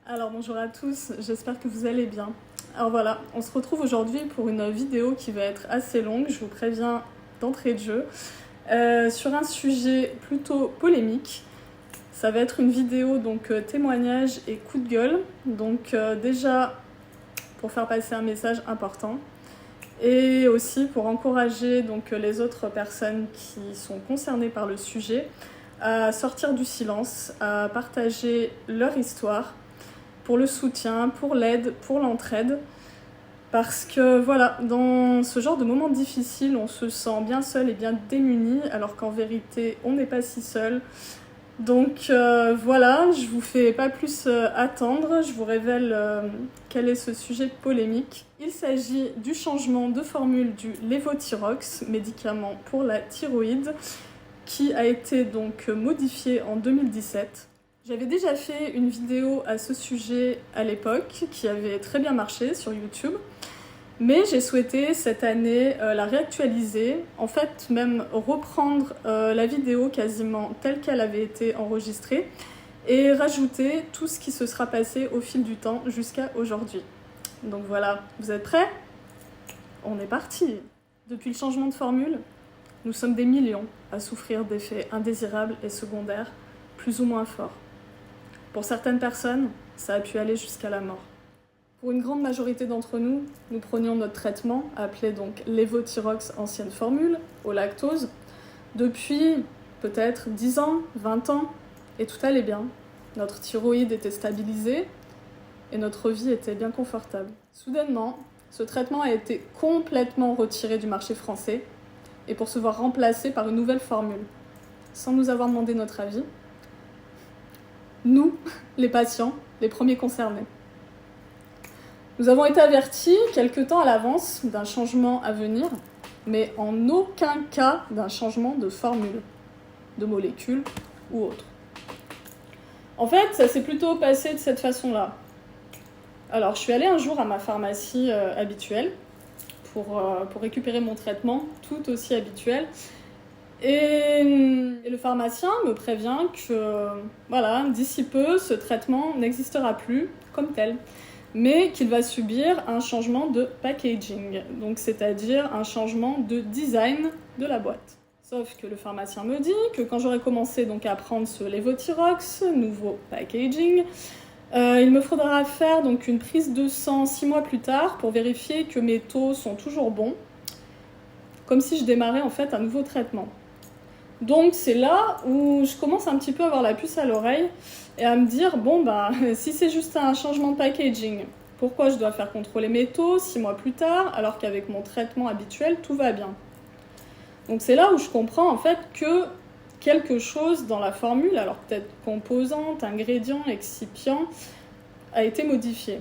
Alors bonjour à tous, j'espère que vous allez bien. Alors voilà, on se retrouve aujourd'hui pour une vidéo qui va être assez longue, je vous préviens d'entrée de jeu, sur un sujet plutôt polémique. Ça va être une vidéo donc témoignage et coup de gueule, donc déjà pour faire passer un message important et aussi pour encourager donc les autres personnes qui sont concernées par le sujet à sortir du silence, à partager leur histoire pour le soutien, pour l'aide, pour l'entraide. Parce que voilà, dans ce genre de moments difficiles, on se sent bien seul et bien démuni, alors qu'en vérité, on n'est pas si seul. Donc voilà, je vous fais pas plus attendre, je vous révèle quel est ce sujet polémique. Il s'agit du changement de formule du Levothyrox, médicament pour la thyroïde, qui a été donc modifié en 2017. J'avais déjà fait une vidéo à ce sujet à l'époque, qui avait très bien marché sur YouTube, mais j'ai souhaité cette année la réactualiser, en fait même reprendre la vidéo quasiment telle qu'elle avait été enregistrée et rajouter tout ce qui se sera passé au fil du temps jusqu'à aujourd'hui. Donc voilà, vous êtes prêts ? On est parti. Depuis le changement de formule, nous sommes des millions à souffrir d'effets indésirables et secondaires plus ou moins forts. Pour certaines personnes, ça a pu aller jusqu'à la mort. Pour une grande majorité d'entre nous, nous prenions notre traitement, appelé donc Levothyrox ancienne formule, au lactose, depuis peut-être 10 ans, 20 ans, et tout allait bien. Notre thyroïde était stabilisée et notre vie était bien confortable. Soudainement, ce traitement a été complètement retiré du marché français et pour se voir remplacé par une nouvelle formule, sans nous avoir demandé notre avis. Nous, les patients, les premiers concernés. Nous avons été avertis quelque temps à l'avance d'un changement à venir, mais en aucun cas d'un changement de formule, de molécule ou autre. En fait, ça s'est plutôt passé de cette façon-là. Alors, je suis allée un jour à ma pharmacie habituelle pour récupérer mon traitement, tout aussi habituel. Et le pharmacien me prévient que voilà, d'ici peu, ce traitement n'existera plus comme tel, mais qu'il va subir un changement de packaging, donc c'est-à-dire un changement de design de la boîte. Sauf que le pharmacien me dit que quand j'aurai commencé donc à prendre ce Levothyrox, nouveau packaging, il me faudra faire donc une prise de sang 6 mois plus tard pour vérifier que mes taux sont toujours bons, comme si je démarrais en fait un nouveau traitement. Donc c'est là où je commence un petit peu à avoir la puce à l'oreille et à me dire, bon si c'est juste un changement de packaging, pourquoi je dois faire contrôler mes taux 6 mois plus tard alors qu'avec mon traitement habituel, tout va bien. Donc c'est là où je comprends en fait que quelque chose dans la formule, alors peut-être composante, ingrédient, excipient, a été modifié.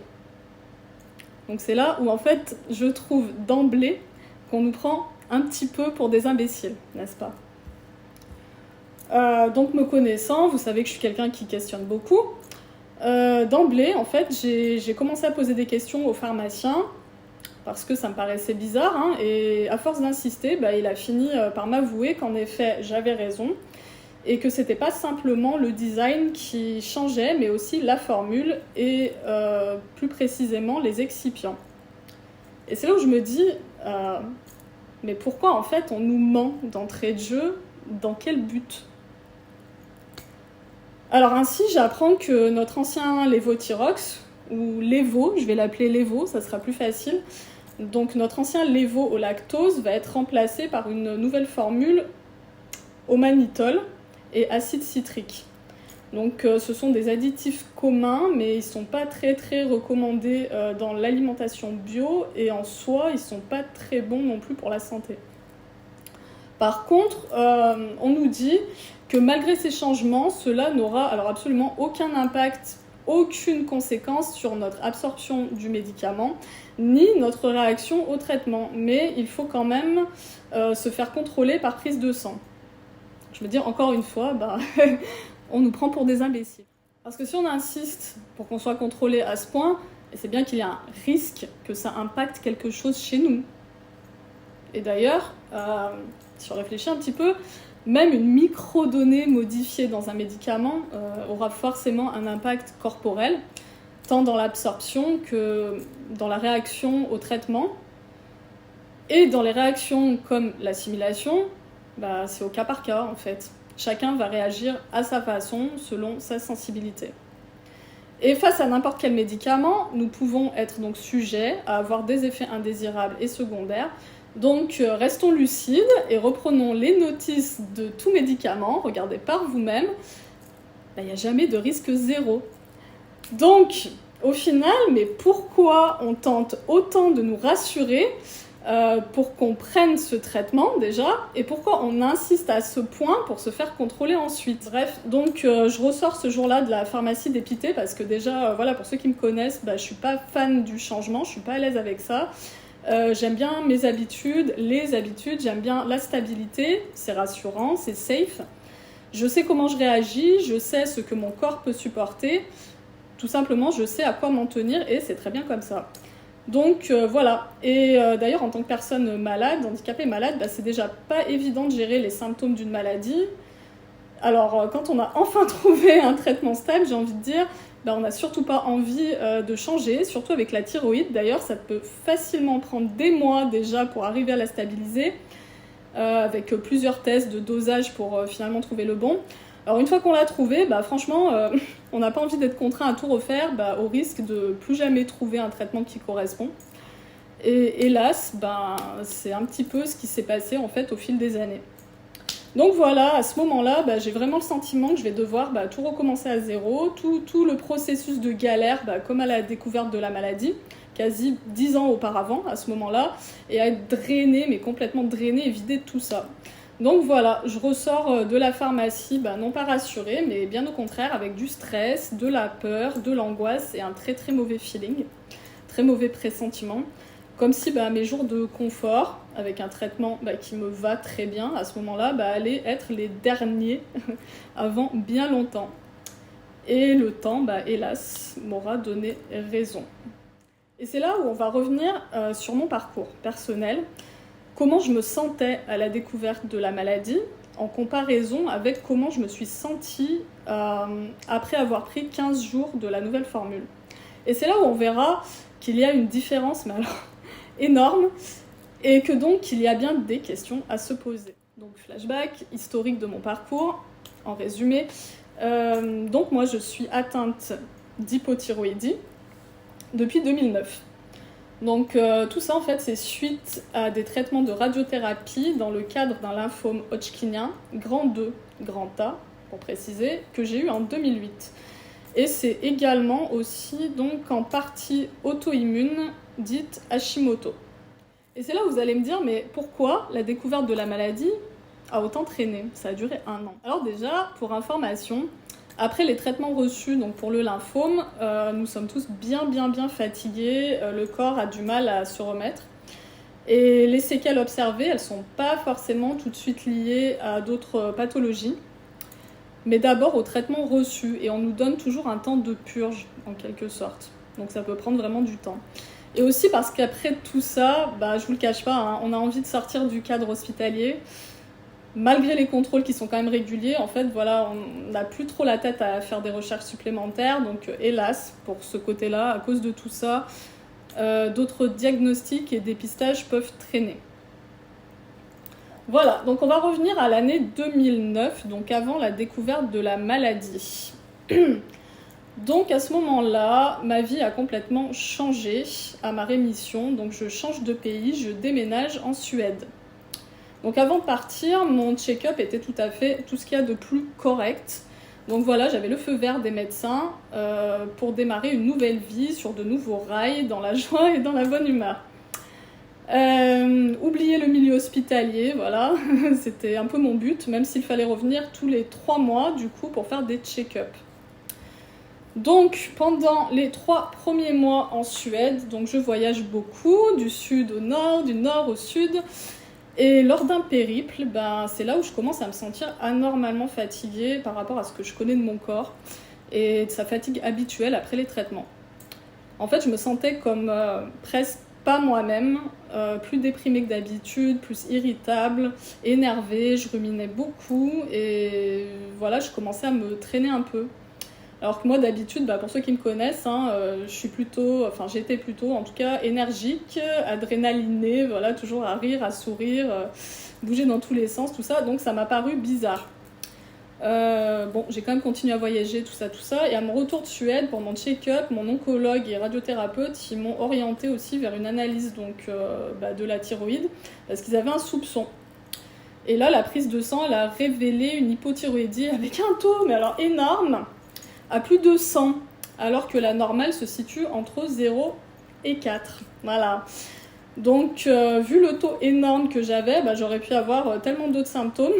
Donc c'est là où en fait je trouve d'emblée qu'on nous prend un petit peu pour des imbéciles, n'est-ce pas ? Donc me connaissant, vous savez que je suis quelqu'un qui questionne beaucoup. D'emblée, en fait, j'ai commencé à poser des questions au pharmacien parce que ça me paraissait bizarre, hein, et à force d'insister, il a fini par m'avouer qu'en effet, j'avais raison et que c'était pas simplement le design qui changeait, mais aussi la formule et plus précisément les excipients. Et c'est là où je me dis, mais pourquoi en fait on nous ment d'entrée de jeu ? Dans quel but ? Alors ainsi, j'apprends que notre ancien Levothyrox, ou Levo, je vais l'appeler Levo, ça sera plus facile. Donc notre ancien Levo au lactose va être remplacé par une nouvelle formule au mannitol et acide citrique. Donc ce sont des additifs communs, mais ils ne sont pas très recommandés dans l'alimentation bio et en soi, ils ne sont pas très bons non plus pour la santé. Par contre, on nous dit que malgré ces changements, cela n'aura alors absolument aucun impact, aucune conséquence sur notre absorption du médicament, ni notre réaction au traitement. Mais il faut quand même se faire contrôler par prise de sang. Je veux dire, encore une fois, on nous prend pour des imbéciles. Parce que si on insiste pour qu'on soit contrôlé à ce point, c'est bien qu'il y a un risque que ça impacte quelque chose chez nous. Et d'ailleurs, si on réfléchit un petit peu, même une microdonnée modifiée dans un médicament aura forcément un impact corporel. tant dans l'absorption que dans la réaction au traitement. Et dans les réactions comme l'assimilation, c'est au cas par cas en fait. Chacun va réagir à sa façon, selon sa sensibilité. Et face à n'importe quel médicament, nous pouvons être donc sujets à avoir des effets indésirables et secondaires. Donc restons lucides et reprenons les notices de tout médicament, regardez par vous-même, il n'y a jamais de risque zéro. Donc au final, mais pourquoi on tente autant de nous rassurer pour qu'on prenne ce traitement déjà, et pourquoi on insiste à ce point pour se faire contrôler ensuite. Bref, donc je ressors ce jour-là de la pharmacie d'Épité parce que déjà, voilà, pour ceux qui me connaissent, je suis pas fan du changement, je suis pas à l'aise avec ça. J'aime bien mes habitudes, j'aime bien la stabilité, c'est rassurant, c'est safe. Je sais comment je réagis, je sais ce que mon corps peut supporter, tout simplement je sais à quoi m'en tenir et c'est très bien comme ça. Donc voilà, et d'ailleurs en tant que personne malade, handicapée malade, c'est déjà pas évident de gérer les symptômes d'une maladie. Alors quand on a enfin trouvé un traitement stable, j'ai envie de dire, on n'a surtout pas envie de changer, surtout avec la thyroïde. D'ailleurs ça peut facilement prendre des mois déjà pour arriver à la stabiliser, avec plusieurs tests de dosage pour finalement trouver le bon. Alors une fois qu'on l'a trouvé, franchement, on n'a pas envie d'être contraint à tout refaire au risque de plus jamais trouver un traitement qui correspond. Et hélas, c'est un petit peu ce qui s'est passé en fait au fil des années. Donc voilà, à ce moment-là, j'ai vraiment le sentiment que je vais devoir tout recommencer à zéro, tout le processus de galère, comme à la découverte de la maladie, quasi 10 ans auparavant à ce moment-là, et à être drainé, mais complètement drainé et vidé de tout ça. Donc voilà, je ressors de la pharmacie, non pas rassurée, mais bien au contraire, avec du stress, de la peur, de l'angoisse et un très très mauvais feeling, très mauvais pressentiment. Comme si mes jours de confort, avec un traitement qui me va très bien à ce moment-là, allaient être les derniers avant bien longtemps. Et le temps, hélas, m'aura donné raison. Et c'est là où on va revenir sur mon parcours personnel. Comment je me sentais à la découverte de la maladie, en comparaison avec comment je me suis sentie après avoir pris 15 jours de la nouvelle formule. Et c'est là où on verra qu'il y a une différence, mais alors énorme, et que donc il y a bien des questions à se poser. Donc flashback, historique de mon parcours, en résumé. Donc moi je suis atteinte d'hypothyroïdie depuis 2009. Donc tout ça en fait c'est suite à des traitements de radiothérapie dans le cadre d'un lymphome hodgkinien, grand 2, grand A pour préciser, que j'ai eu en 2008. Et c'est également aussi donc en partie auto-immune dite Hashimoto. Et c'est là où vous allez me dire mais pourquoi la découverte de la maladie a autant traîné? Ça a duré 1 an. Alors déjà, pour information, après les traitements reçus donc pour le lymphome, nous sommes tous bien fatigués, le corps a du mal à se remettre. Et les séquelles observées, elles ne sont pas forcément tout de suite liées à d'autres pathologies, mais d'abord aux traitements reçus. Et on nous donne toujours un temps de purge, en quelque sorte. Donc ça peut prendre vraiment du temps. Et aussi parce qu'après tout ça, je vous le cache pas, on a envie de sortir du cadre hospitalier. Malgré les contrôles qui sont quand même réguliers, en fait, voilà, on n'a plus trop la tête à faire des recherches supplémentaires. Donc, hélas, pour ce côté-là, à cause de tout ça, d'autres diagnostics et dépistages peuvent traîner. Voilà, donc on va revenir à l'année 2009, donc avant la découverte de la maladie. Donc à ce moment-là, ma vie a complètement changé à ma rémission. Donc je change de pays, je déménage en Suède. Donc avant de partir, mon check-up était tout à fait tout ce qu'il y a de plus correct. Donc voilà, j'avais le feu vert des médecins pour démarrer une nouvelle vie sur de nouveaux rails, dans la joie et dans la bonne humeur. Oublier le milieu hospitalier, voilà, c'était un peu mon but, même s'il fallait revenir tous les 3 mois du coup pour faire des check-up. Donc pendant les 3 premiers mois en Suède, donc je voyage beaucoup, du sud au nord, du nord au sud. Et lors d'un périple, c'est là où je commence à me sentir anormalement fatiguée par rapport à ce que je connais de mon corps et de sa fatigue habituelle après les traitements. En fait, je me sentais comme presque pas moi-même, plus déprimée que d'habitude, plus irritable, énervée, je ruminais beaucoup et voilà, je commençais à me traîner un peu. Alors que moi d'habitude, bah, pour ceux qui me connaissent, hein, j'étais plutôt en tout cas énergique, adrénalinée, voilà, toujours à rire, à sourire, bouger dans tous les sens, tout ça, donc ça m'a paru bizarre. Bon, j'ai quand même continué à voyager, tout ça, et à mon retour de Suède, pour mon check-up, mon oncologue et radiothérapeute, ils m'ont orienté aussi vers une analyse donc, de la thyroïde, parce qu'ils avaient un soupçon. Et là, la prise de sang, elle a révélé une hypothyroïdie avec un taux, mais alors énorme, à plus de 100, alors que la normale se situe entre 0 et 4. Voilà. Donc, vu le taux énorme que j'avais, bah, j'aurais pu avoir tellement d'autres symptômes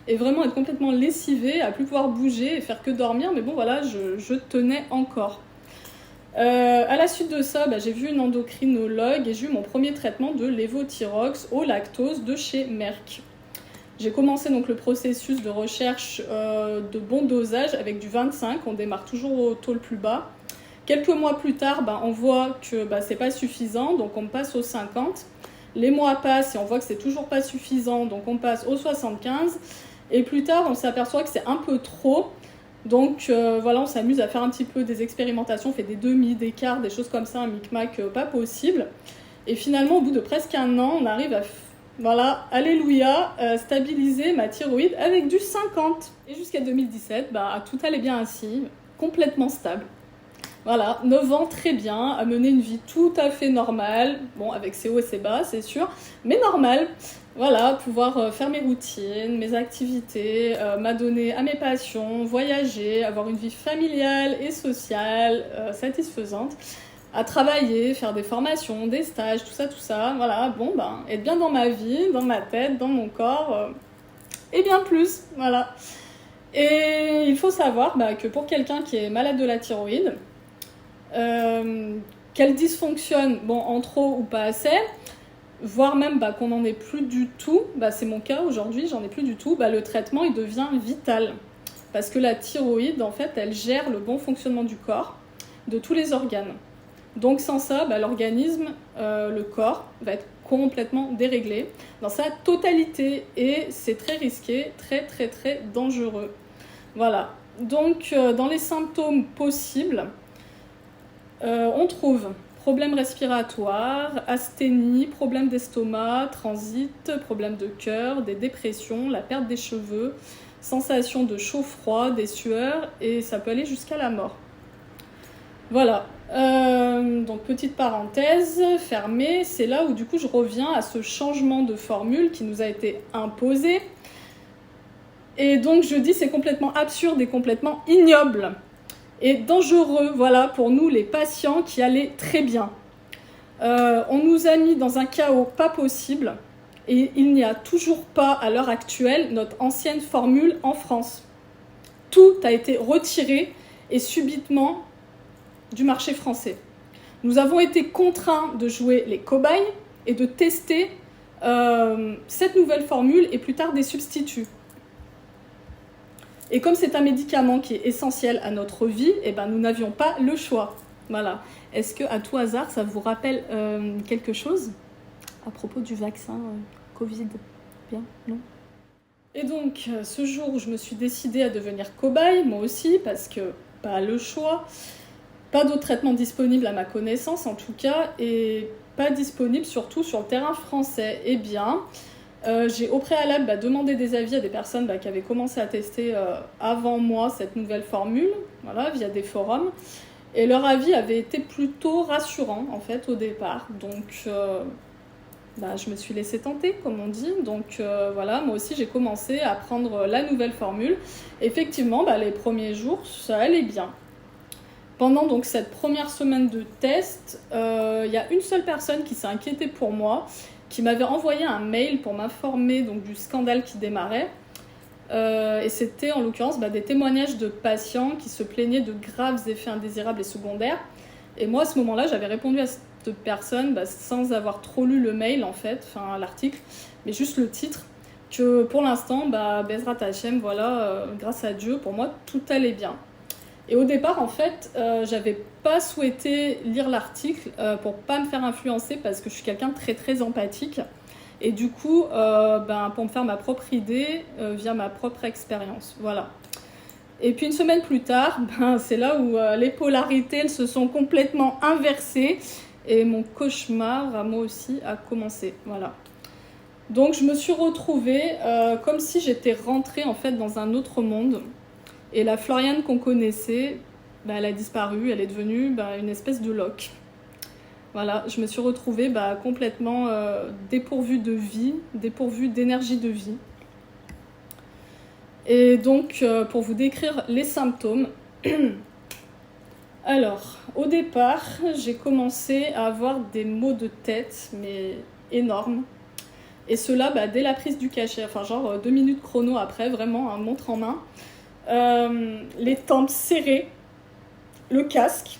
et vraiment être complètement lessivée, à plus pouvoir bouger et faire que dormir. Mais bon, voilà, je tenais encore. À la suite de ça, bah, j'ai vu une endocrinologue et j'ai eu mon premier traitement de lévothyrox au lactose de chez Merck. J'ai commencé donc le processus de recherche de bon dosage avec du 25, on démarre toujours au taux le plus bas. Quelques mois plus tard, bah, on voit que bah, c'est pas suffisant, donc on passe au 50. Les mois passent et on voit que c'est toujours pas suffisant, donc on passe au 75. Et plus tard, on s'aperçoit que c'est un peu trop. Donc voilà, on s'amuse à faire un petit peu des expérimentations, on fait des demi, des quarts, des choses comme ça, un micmac pas possible. Et finalement, au bout de presque un an, on arrive à... Voilà, alléluia, stabiliser ma thyroïde avec du 50. Et jusqu'à 2017, bah, tout allait bien ainsi, complètement stable. Voilà, 9 ans, très bien, à mener une vie tout à fait normale, bon, avec ses hauts et ses bas, c'est sûr, mais normale. Voilà, pouvoir faire mes routines, mes activités, m'adonner à mes passions, voyager, avoir une vie familiale et sociale satisfaisante, à travailler, faire des formations, des stages, tout ça, voilà, bon, ben, être bien dans ma vie, dans ma tête, dans mon corps, et bien plus, voilà. Et il faut savoir bah, que pour quelqu'un qui est malade de la thyroïde, qu'elle dysfonctionne, bon, en trop ou pas assez, voire même bah, qu'on n'en ait plus du tout, bah, c'est mon cas aujourd'hui, j'en ai plus du tout, bah, le traitement il devient vital. Parce que la thyroïde, en fait, elle gère le bon fonctionnement du corps, de tous les organes. Donc sans ça, bah, l'organisme, le corps, va être complètement déréglé dans sa totalité et c'est très risqué, très très très dangereux. Voilà. Donc dans les symptômes possibles, on trouve problèmes respiratoires, asthénie, problèmes d'estomac, transit, problèmes de cœur, des dépressions, la perte des cheveux, sensation de chaud-froid, des sueurs et ça peut aller jusqu'à la mort. Voilà. Donc petite parenthèse fermée, c'est là où du coup je reviens à ce changement de formule qui nous a été imposé. Et donc je dis c'est complètement absurde et complètement ignoble et dangereux, voilà, pour nous les patients qui allaient très bien. On nous a mis dans un chaos pas possible et il n'y a toujours pas à l'heure actuelle notre ancienne formule en France. Tout a été retiré et subitement du marché français. Nous avons été contraints de jouer les cobayes et de tester cette nouvelle formule et plus tard des substituts. Et comme c'est un médicament qui est essentiel à notre vie, eh ben, nous n'avions pas le choix. Voilà. Est-ce que à tout hasard, ça vous rappelle quelque chose à propos du vaccin Covid? Bien, non? Et donc, ce jour où je me suis décidée à devenir cobaye, moi aussi, parce que pas le choix, pas d'autres traitements disponibles à ma connaissance en tout cas, et pas disponibles surtout sur le terrain français. Eh bien, j'ai au préalable demandé des avis à des personnes qui avaient commencé à tester avant moi cette nouvelle formule, voilà, via des forums. Et leur avis avait été plutôt rassurant en fait au départ. Donc je me suis laissée tenter comme on dit. Donc voilà, moi aussi j'ai commencé à prendre la nouvelle formule. Effectivement, les premiers jours ça allait bien. Pendant donc cette première semaine de test, y a une seule personne qui s'est inquiétée pour moi, qui m'avait envoyé un mail pour m'informer donc, du scandale qui démarrait. Et c'était en l'occurrence des témoignages de patients qui se plaignaient de graves effets indésirables et secondaires. Et moi, à ce moment-là, j'avais répondu à cette personne sans avoir trop lu le mail, en fait, enfin l'article, mais juste le titre, que pour l'instant, Bezrat Hachem, voilà, grâce à Dieu, pour moi, tout allait bien. Et au départ, en fait, j'avais pas souhaité lire l'article pour pas me faire influencer parce que je suis quelqu'un de très très empathique. Et du coup, pour me faire ma propre idée via ma propre expérience. Voilà. Et puis une semaine plus tard, c'est là où les polarités elles se sont complètement inversées et mon cauchemar à moi aussi a commencé. Voilà. Donc je me suis retrouvée comme si j'étais rentrée en fait dans un autre monde. Et la Floriane qu'on connaissait, elle a disparu, elle est devenue une espèce de loque. Voilà, je me suis retrouvée complètement dépourvue de vie, dépourvue d'énergie de vie. Et donc, pour vous décrire les symptômes, alors, au départ, j'ai commencé à avoir des maux de tête, mais énormes. Et cela dès la prise du cachet, enfin genre 2 minutes chrono après, vraiment, montre en main. Les tempes serrées, le casque,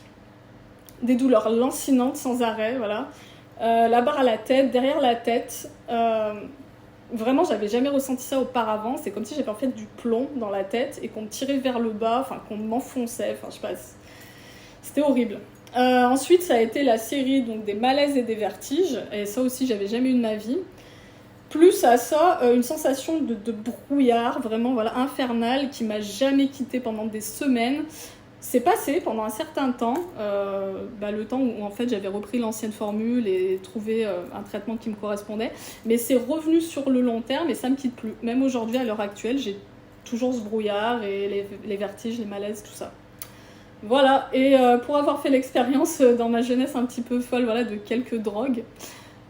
des douleurs lancinantes sans arrêt, voilà. La barre à la tête, derrière la tête. Vraiment, j'avais jamais ressenti ça auparavant. C'est comme si j'avais en fait du plomb dans la tête et qu'on me tirait vers le bas, enfin qu'on m'enfonçait, enfin je sais pas. C'était horrible. Ensuite, ça a été la série donc, des malaises et des vertiges. Et ça aussi, j'avais jamais eu de ma vie. Plus à ça, une sensation de brouillard, vraiment voilà, infernale, qui m'a jamais quittée pendant des semaines. C'est passé pendant un certain temps, le temps où en fait j'avais repris l'ancienne formule et trouvé un traitement qui me correspondait, mais c'est revenu sur le long terme et ça me quitte plus. Même aujourd'hui, à l'heure actuelle, j'ai toujours ce brouillard et les vertiges, les malaises, tout ça. Voilà, et pour avoir fait l'expérience dans ma jeunesse un petit peu folle de quelques drogues,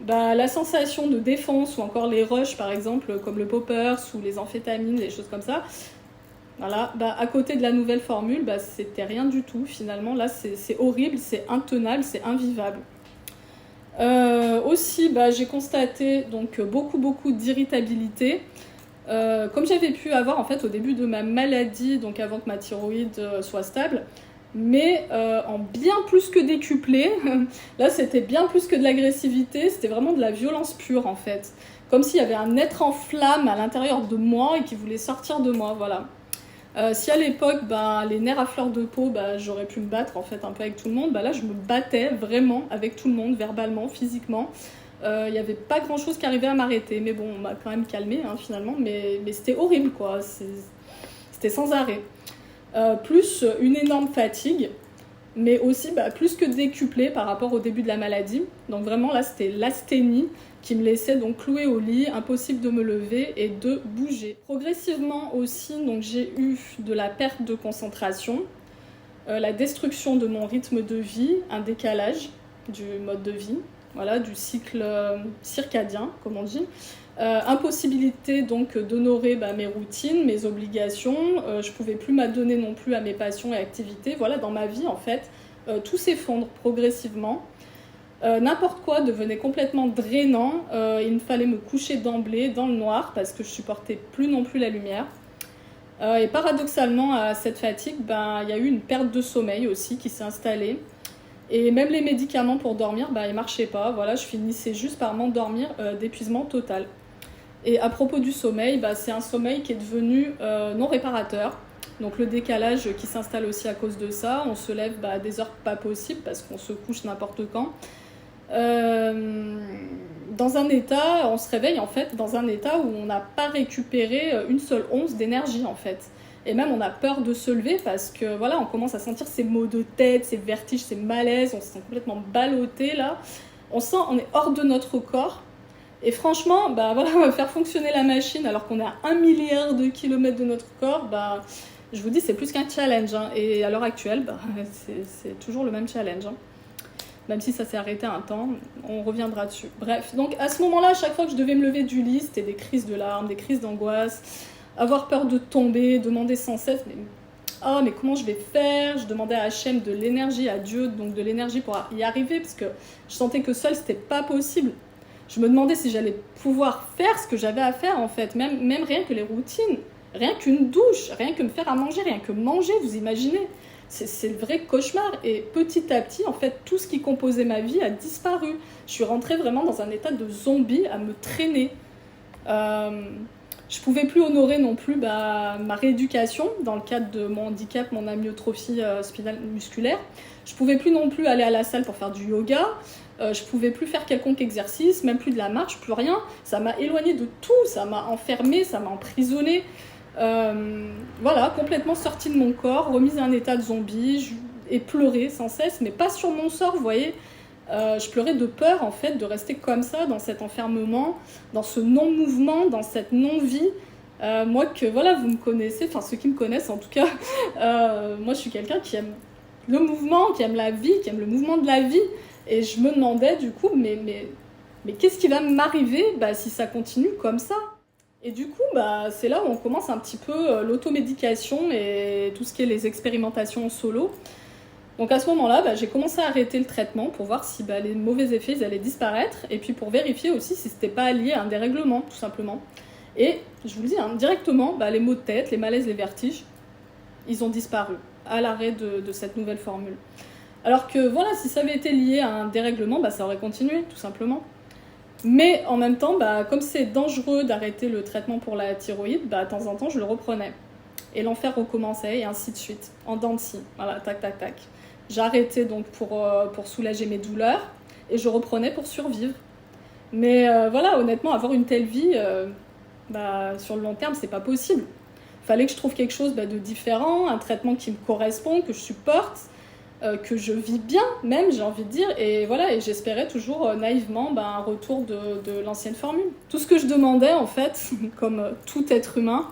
la sensation de défense ou encore les rushs par exemple, comme le poppers ou les amphétamines, des choses comme ça, voilà, à côté de la nouvelle formule, c'était rien du tout finalement. Là, c'est horrible, c'est intenable, c'est invivable. Aussi, j'ai constaté donc beaucoup d'irritabilité, comme j'avais pu avoir en fait au début de ma maladie, donc avant que ma thyroïde soit stable, mais en bien plus que décuplé. Là, c'était bien plus que de l'agressivité, c'était vraiment de la violence pure en fait, comme s'il y avait un être en flamme à l'intérieur de moi et qui voulait sortir de moi, voilà. Si à l'époque, les nerfs à fleur de peau, j'aurais pu me battre en fait un peu avec tout le monde, là je me battais vraiment avec tout le monde, verbalement, physiquement. Il n'y avait pas grand chose qui arrivait à m'arrêter, mais bon, on m'a quand même calmée finalement, mais c'était horrible quoi, c'était sans arrêt. Plus une énorme fatigue, mais aussi plus que décuplée par rapport au début de la maladie. Donc vraiment là c'était l'asthénie qui me laissait donc clouée au lit, impossible de me lever et de bouger. Progressivement aussi, donc j'ai eu de la perte de concentration, la destruction de mon rythme de vie, un décalage du mode de vie, voilà, du cycle circadien, comme on dit. Impossibilité donc d'honorer mes routines, mes obligations, je pouvais plus m'adonner non plus à mes passions et activités. Voilà, dans ma vie en fait, tout s'effondre progressivement. N'importe quoi devenait complètement drainant, il me fallait me coucher d'emblée dans le noir parce que je supportais plus non plus la lumière. Et paradoxalement à cette fatigue, il y a eu une perte de sommeil aussi qui s'est installée. Et même les médicaments pour dormir, ils marchaient pas. Voilà, je finissais juste par m'endormir d'épuisement total. Et à propos du sommeil, c'est un sommeil qui est devenu non réparateur. Donc le décalage qui s'installe aussi à cause de ça. On se lève à des heures pas possibles parce qu'on se couche n'importe quand. Dans un état, on se réveille en fait dans un état où on n'a pas récupéré une seule once d'énergie en fait. Et même on a peur de se lever parce que voilà, on commence à sentir ces maux de tête, ces vertiges, ces malaises, on se sent complètement ballotté là. On est hors de notre corps. Et franchement, faire fonctionner la machine alors qu'on est à 1 milliard de kilomètres de notre corps, je vous dis, c'est plus qu'un challenge. Hein. Et à l'heure actuelle, c'est toujours le même challenge. Hein. Même si ça s'est arrêté un temps, on reviendra dessus. Bref, donc à ce moment-là, à chaque fois que je devais me lever du lit, c'était des crises de larmes, des crises d'angoisse, avoir peur de tomber, demander sans cesse, mais comment je vais faire? Je demandais à Hachem de l'énergie, à Dieu donc de l'énergie pour y arriver, parce que je sentais que seule, c'était pas possible. Je me demandais si j'allais pouvoir faire ce que j'avais à faire en fait, même rien que les routines, rien qu'une douche, rien que me faire à manger, rien que manger, vous imaginez? C'est le vrai cauchemar. Et petit à petit, en fait, tout ce qui composait ma vie a disparu. Je suis rentrée vraiment dans un état de zombie à me traîner. Je pouvais plus honorer non plus ma rééducation dans le cadre de mon handicap, mon amyotrophie spinale musculaire. Je pouvais plus non plus aller à la salle pour faire du yoga. Je pouvais plus faire quelconque exercice, même plus de la marche, plus rien. Ça m'a éloignée de tout, ça m'a enfermée, ça m'a emprisonnée. Voilà, complètement sortie de mon corps, remise à un état de zombie, et pleurer sans cesse, mais pas sur mon sort, vous voyez. Je pleurais de peur, en fait, de rester comme ça, dans cet enfermement, dans ce non-mouvement, dans cette non-vie. Moi, que voilà, vous me connaissez, enfin ceux qui me connaissent en tout cas, moi je suis quelqu'un qui aime le mouvement, qui aime la vie, qui aime le mouvement de la vie. Et je me demandais du coup, mais qu'est-ce qui va m'arriver si ça continue comme ça? Et du coup, c'est là où on commence un petit peu l'automédication et tout ce qui est les expérimentations en solo. Donc à ce moment-là, j'ai commencé à arrêter le traitement pour voir si les mauvais effets ils allaient disparaître et puis pour vérifier aussi si c'était pas lié à un dérèglement, tout simplement. Et je vous le dis, directement, les maux de tête, les malaises, les vertiges, ils ont disparu à l'arrêt de cette nouvelle formule. Alors que voilà, si ça avait été lié à un dérèglement, ça aurait continué, tout simplement. Mais en même temps, comme c'est dangereux d'arrêter le traitement pour la thyroïde, de temps en temps, je le reprenais. Et l'enfer recommençait, et ainsi de suite, en dents de scie. Voilà, tac, tac, tac. J'arrêtais donc pour soulager mes douleurs, et je reprenais pour survivre. Mais voilà, honnêtement, avoir une telle vie, sur le long terme, c'est pas possible. Il fallait que je trouve quelque chose de différent, un traitement qui me correspond, que je supporte, que je vis bien, même, j'ai envie de dire. Et voilà, et j'espérais toujours naïvement un retour de l'ancienne formule. Tout ce que je demandais, en fait, comme tout être humain,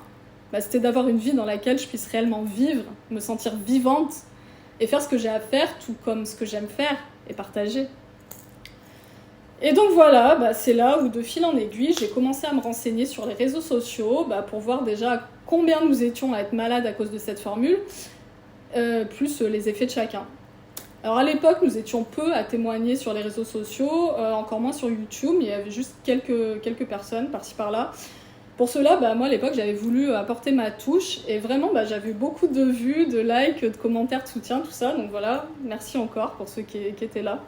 c'était d'avoir une vie dans laquelle je puisse réellement vivre, me sentir vivante, et faire ce que j'ai à faire, tout comme ce que j'aime faire, et partager. Et donc voilà, c'est là où de fil en aiguille, j'ai commencé à me renseigner sur les réseaux sociaux pour voir déjà combien nous étions à être malades à cause de cette formule, plus les effets de chacun. Alors à l'époque, nous étions peu à témoigner sur les réseaux sociaux, encore moins sur YouTube, il y avait juste quelques personnes par-ci par-là. Pour cela, moi à l'époque, j'avais voulu apporter ma touche et vraiment, j'avais eu beaucoup de vues, de likes, de commentaires, de soutien, tout ça. Donc voilà, merci encore pour ceux qui étaient là.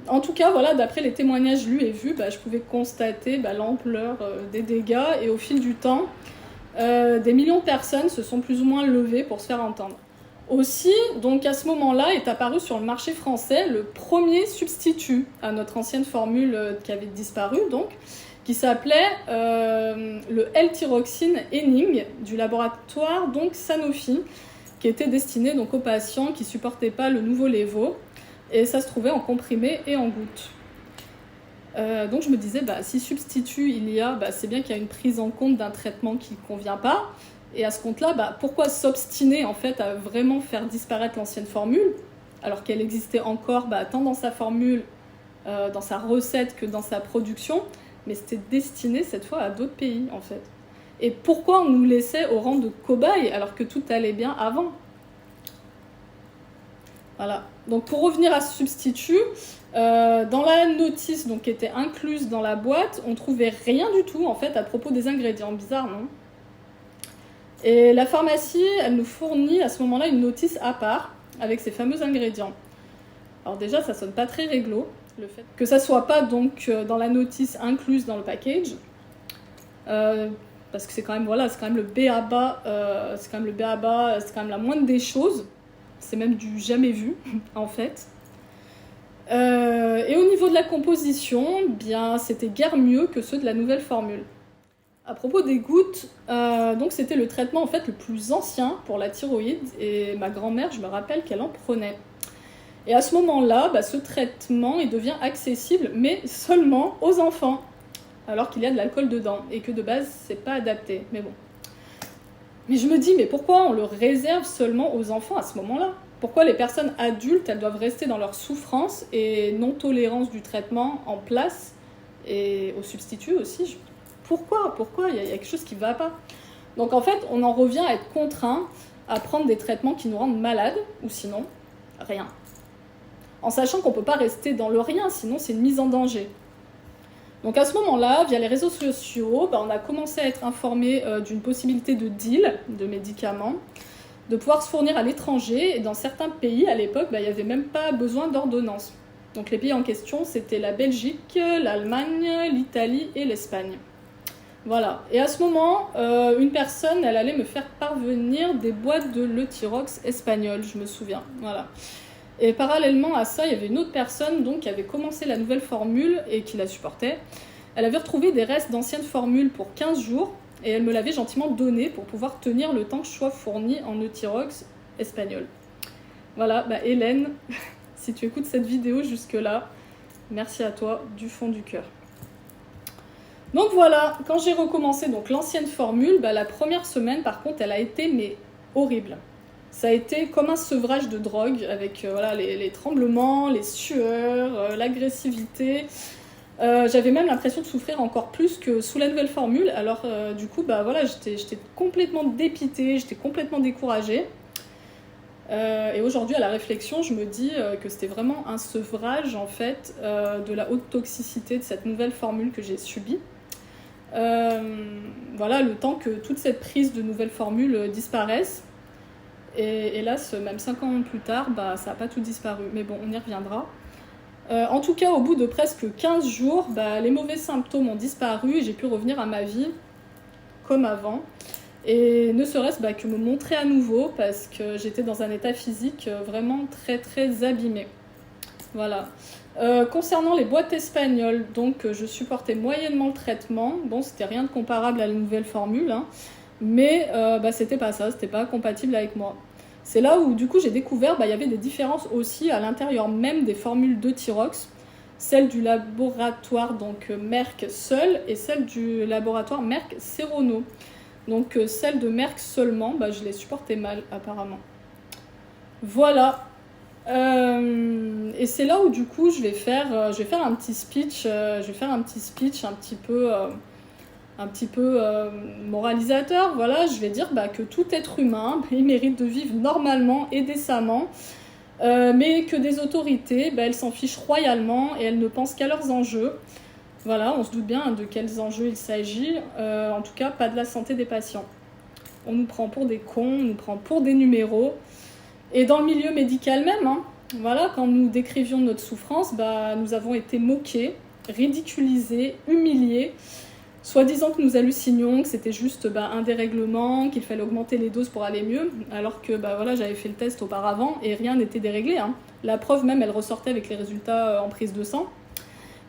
En tout cas, voilà, d'après les témoignages lus et vus, je pouvais constater l'ampleur des dégâts et au fil du temps, des millions de personnes se sont plus ou moins levées pour se faire entendre. Aussi, donc à ce moment-là, est apparu sur le marché français le premier substitut à notre ancienne formule qui avait disparu, donc, qui s'appelait le L-thyroxine Henning du laboratoire donc Sanofi, qui était destiné donc aux patients qui ne supportaient pas le nouveau Levo, et ça se trouvait en comprimé et en gouttes. Donc je me disais, si substitut il y a, c'est bien qu'il y a une prise en compte d'un traitement qui ne convient pas, et à ce compte-là, pourquoi s'obstiner en fait à vraiment faire disparaître l'ancienne formule, alors qu'elle existait encore tant dans sa formule, dans sa recette que dans sa production, mais c'était destiné cette fois à d'autres pays en fait. Et pourquoi on nous laissait au rang de cobayes alors que tout allait bien avant? Voilà. Donc pour revenir à ce substitut, dans la notice donc, qui était incluse dans la boîte, on trouvait rien du tout en fait à propos des ingrédients. Bizarre, non? Et la pharmacie, elle nous fournit à ce moment-là une notice à part avec ces fameux ingrédients. Alors déjà, ça sonne pas très réglo, le fait que ça soit pas donc dans la notice incluse dans le package, parce que c'est quand même le b.a.-ba, c'est quand même la moindre des choses. C'est même du jamais vu, en fait. Et au niveau de la composition, c'était guère mieux que ceux de la nouvelle formule. À propos des gouttes, donc c'était le traitement en fait le plus ancien pour la thyroïde, et ma grand-mère, je me rappelle qu'elle en prenait. Et à ce moment-là, ce traitement il devient accessible, mais seulement aux enfants, alors qu'il y a de l'alcool dedans, et que de base, c'est pas adapté. Mais bon. Mais je me dis, mais pourquoi on le réserve seulement aux enfants à ce moment-là? Pourquoi les personnes adultes, elles doivent rester dans leur souffrance et non-tolérance du traitement en place, et au substitut aussi? Pourquoi il y a quelque chose qui ne va pas. Donc en fait, on en revient à être contraint à prendre des traitements qui nous rendent malades, ou sinon, rien. En sachant qu'on ne peut pas rester dans le rien, sinon c'est une mise en danger. Donc à ce moment-là, via les réseaux sociaux, on a commencé à être informé d'une possibilité de deal de médicaments, de pouvoir se fournir à l'étranger. Et dans certains pays, à l'époque, il n'y avait même pas besoin d'ordonnance. Donc les pays en question, c'était la Belgique, l'Allemagne, l'Italie et l'Espagne. Voilà. Et à ce moment, une personne, elle allait me faire parvenir des boîtes de l'Euthyrox espagnol, je me souviens. Voilà. Et parallèlement à ça, il y avait une autre personne donc, qui avait commencé la nouvelle formule et qui la supportait. Elle avait retrouvé des restes d'anciennes formules pour 15 jours et elle me l'avait gentiment donné pour pouvoir tenir le temps que je sois fournie en Euthyrox espagnol. Voilà, Hélène, si tu écoutes cette vidéo jusque-là, merci à toi du fond du cœur. Donc voilà, quand j'ai recommencé donc l'ancienne formule, la première semaine par contre elle a été horrible. Ça a été comme un sevrage de drogue avec les tremblements, les sueurs, l'agressivité. J'avais même l'impression de souffrir encore plus que sous la nouvelle formule. Alors du coup j'étais complètement dépitée, j'étais complètement découragée. Et aujourd'hui à la réflexion je me dis que c'était vraiment un sevrage en fait de la haute toxicité de cette nouvelle formule que j'ai subie. Le temps que toute cette prise de nouvelles formules disparaisse. Et hélas, même 5 ans plus tard, ça n'a pas tout disparu. Mais bon, on y reviendra. En tout cas, au bout de presque 15 jours, les mauvais symptômes ont disparu et j'ai pu revenir à ma vie comme avant. Et ne serait-ce que me montrer à nouveau parce que j'étais dans un état physique vraiment très très abîmé. Voilà. Concernant les boîtes espagnoles, donc je supportais moyennement le traitement. Bon, c'était rien de comparable à la nouvelle formule, hein, mais c'était pas ça, c'était pas compatible avec moi. C'est là où du coup j'ai découvert il y avait des différences aussi à l'intérieur même des formules d'Euthyrox, celle du laboratoire donc Merck seul et celle du laboratoire Merck Serono. Donc celle de Merck seulement, je les supportais mal apparemment. Voilà. Et c'est là où du coup je vais faire un petit speech, un petit peu moralisateur. Voilà, je vais dire que tout être humain, il mérite de vivre normalement et décemment, mais que des autorités, elles s'en fichent royalement et elles ne pensent qu'à leurs enjeux. Voilà, on se doute bien de quels enjeux il s'agit, en tout cas pas de la santé des patients. On nous prend pour des cons, on nous prend pour des numéros. Et dans le milieu médical même, hein, voilà, quand nous décrivions notre souffrance, nous avons été moqués, ridiculisés, humiliés, soi-disant que nous hallucinions, que c'était juste un dérèglement, qu'il fallait augmenter les doses pour aller mieux, alors que j'avais fait le test auparavant et rien n'était déréglé. Hein. La preuve même, elle ressortait avec les résultats en prise de sang.